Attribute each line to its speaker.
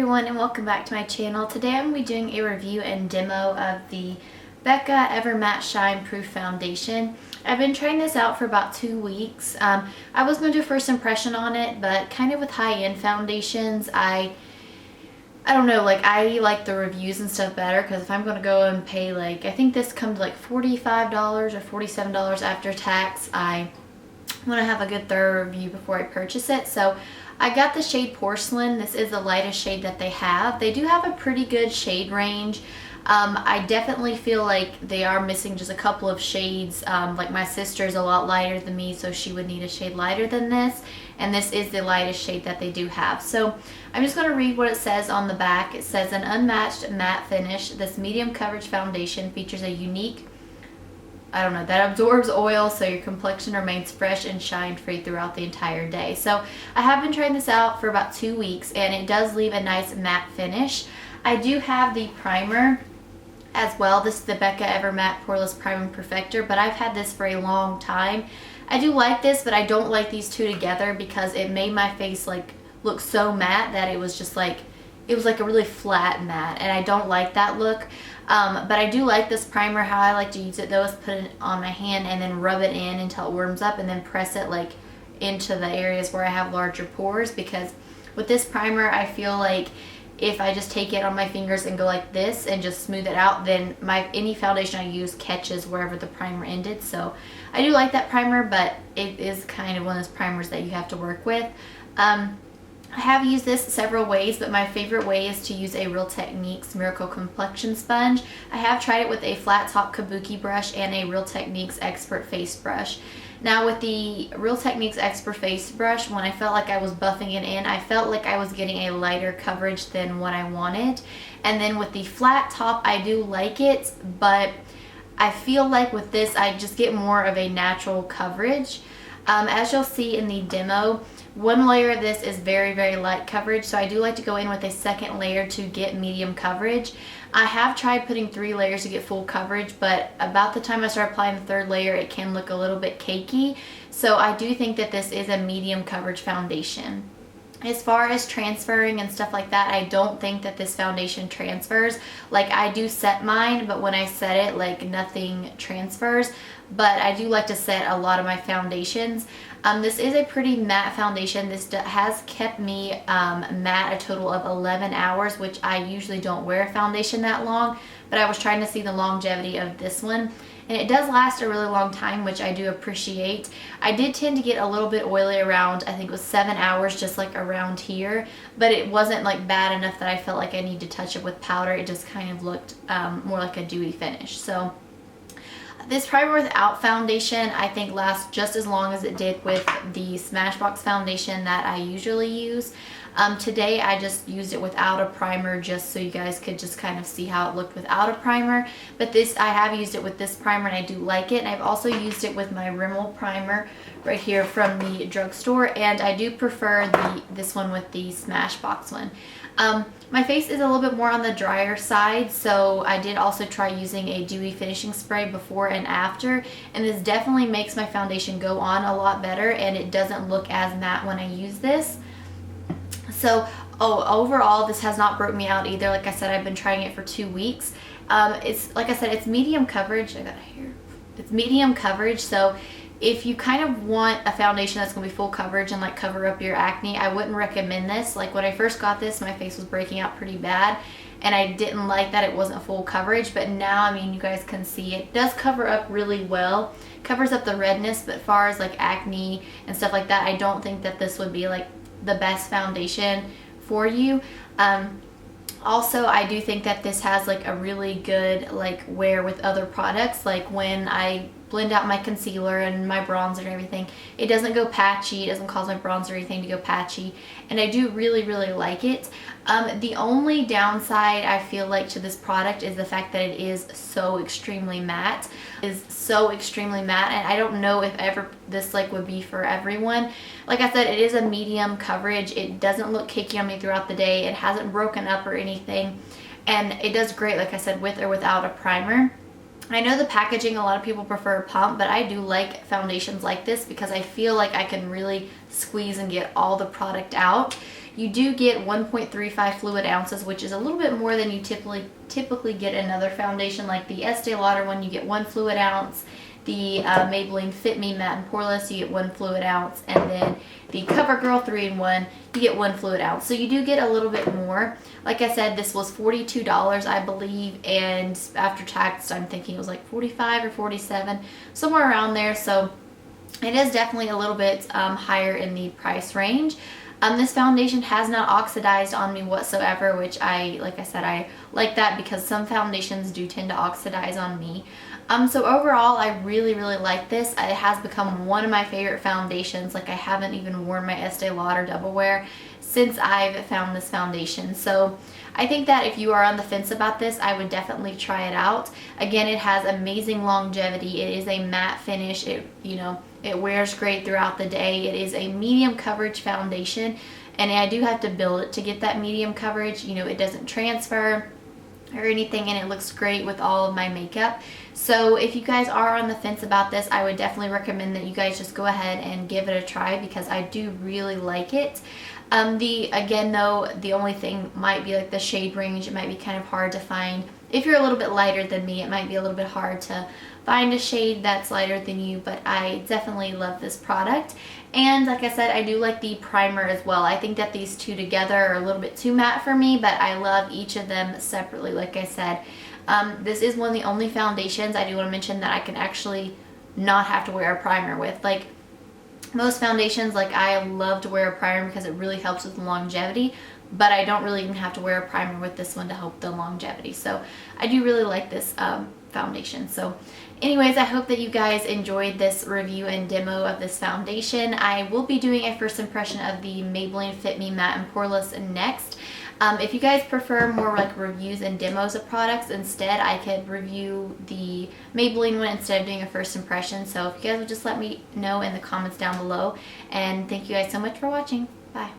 Speaker 1: everyone, and welcome back to my channel. Today I'm going to be doing a review and demo of the Becca Matched Shine Proof Foundation. I've been trying this out for about 2 weeks. I was going to do a first impression on it, but kind of with high-end foundations, I don't know, like I like the reviews and stuff better, because if I'm going to go and pay, like, I think this comes to like $45 or $47 after tax, I want to have a good thorough review before I purchase it. So I got the shade Porcelain. This is the lightest shade that they have. They do have a pretty good shade range. I definitely feel like they are missing just a couple of shades. Like my sister is a lot lighter than me, so she would need a shade lighter than this. And this is the lightest shade that they do have. So I'm just going to read what it says on the back. It says, an unmatched matte finish. This medium coverage foundation features a unique, that absorbs oil so your complexion remains fresh and shine free throughout the entire day. So I have been trying this out for about 2 weeks, and it does leave a nice matte finish. I do have the primer as well. This is the Becca Matte Poreless Priming Perfector, but I've had this for a long time. I do like this, but I don't like these two together because it made my face like look so matte that it was just like, it was like a really flat matte, and I don't like that look. But I do like this primer. How I like to use it though is put it on my hand and then rub it in until it warms up, and then press it like into the areas where I have larger pores, because with this primer I feel like if I just take it on my fingers and go like this and just smooth it out, then any foundation I use catches wherever the primer ended. So I do like that primer, but it is kind of one of those primers that you have to work with. I have used this several ways, but my favorite way is to use a Real Techniques Miracle Complexion Sponge. I have tried it with a flat top kabuki brush and a Real Techniques Expert Face Brush. Now with the Real Techniques Expert Face Brush, when I felt like I was buffing it in, I felt like I was getting a lighter coverage than what I wanted. And then with the flat top, I do like it, but I feel like with this, I just get more of a natural coverage. As you'll see in the demo, one layer of this is very, very light coverage, so I do like to go in with a second layer to get medium coverage. I have tried putting 3 layers to get full coverage, but about the time I start applying the 3rd layer, it can look a little bit cakey. So I do think that this is a medium coverage foundation. As far as transferring and stuff like that, I don't think that this foundation transfers. Like, I do set mine, but when I set it, like, nothing transfers. But I do like to set a lot of my foundations. This is a pretty matte foundation. This has kept me matte a total of 11 hours, which I usually don't wear a foundation that long, but I was trying to see the longevity of this one. And it does last a really long time, which I do appreciate. I did tend to get a little bit oily around, I think it was 7 hours, just like around here, but it wasn't like bad enough that I felt like I need to touch it with powder. It just kind of looked more like a dewy finish. So this primer without foundation I think lasts just as long as it did with the Smashbox foundation that I usually use. Today I just used it without a primer, just so you guys could just kind of see how it looked without a primer. But this, I have used it with this primer and I do like it. And I've also used it with my Rimmel primer right here from the drugstore, and I do prefer this one with the Smashbox one. My face is a little bit more on the drier side, so I did also try using a dewy finishing spray before and after, and this definitely makes my foundation go on a lot better, and it doesn't look as matte when I use this. So, overall, this has not broke me out either. Like I said, I've been trying it for 2 weeks. It's, like I said, it's medium coverage. I got it here. It's medium coverage, so if you kind of want a foundation that's going to be full coverage and like cover up your acne, I wouldn't recommend this. Like when I first got this, my face was breaking out pretty bad, and I didn't like that it wasn't full coverage. But now, I mean, you guys can see it does cover up really well. Covers up the redness, but as far as like acne and stuff like that, I don't think that this would be like the best foundation for you. Also, I do think that this has like a really good like wear with other products. Like when I blend out my concealer and my bronzer and everything, it doesn't go patchy. It doesn't cause my bronzer or anything to go patchy, and I do really, really like it. The only downside I feel like to this product is the fact that it is so extremely matte. And I don't know if ever this like would be for everyone. Like I said, it is a medium coverage. It doesn't look cakey on me throughout the day. It hasn't broken up or anything, and it does great, like I said, with or without a primer. I know the packaging, a lot of people prefer a pump, but I do like foundations like this because I feel like I can really squeeze and get all the product out. You do get 1.35 fluid ounces, which is a little bit more than you typically get another foundation. Like the Estee Lauder one, you get 1 fluid ounce. The Maybelline Fit Me Matte and Poreless, you get 1 fluid ounce. And then the CoverGirl 3-in-1, you get 1 fluid ounce. So you do get a little bit more. Like I said, this was $42, I believe, and after tax, I'm thinking it was like $45 or $47, somewhere around there. So it is definitely a little bit higher in the price range. This foundation has not oxidized on me whatsoever, which like I said, I like that because some foundations do tend to oxidize on me. So overall, I really, really like this. It has become one of my favorite foundations. Like, I haven't even worn my Estee Lauder Double Wear since I've found this foundation. So I think that if you are on the fence about this, I would definitely try it out. Again, it has amazing longevity. It is a matte finish. It wears great throughout the day. It is a medium coverage foundation, and I do have to build it to get that medium coverage. It doesn't transfer or anything, and it looks great with all of my makeup. So if you guys are on the fence about this, I would definitely recommend that you guys just go ahead and give it a try, because I do really like it. Again though, the only thing might be like the shade range. It might be kind of hard to find. If you're a little bit lighter than me, it might be a little bit hard to find a shade that's lighter than you, but I definitely love this product. And like I said, I do like the primer as well. I think that these two together are a little bit too matte for me, but I love each of them separately. Like I said, this is one of the only foundations, I do want to mention, that I can actually not have to wear a primer with. Like, most foundations, like, I love to wear a primer because it really helps with longevity, but I don't really even have to wear a primer with this one to help the longevity. So I do really like this foundation. So anyways, I hope that you guys enjoyed this review and demo of this foundation. I will be doing a first impression of the Maybelline Fit Me Matte and Poreless next. If you guys prefer more like reviews and demos of products instead, I could review the Maybelline one instead of doing a first impression. So if you guys would just let me know in the comments down below. And thank you guys so much for watching.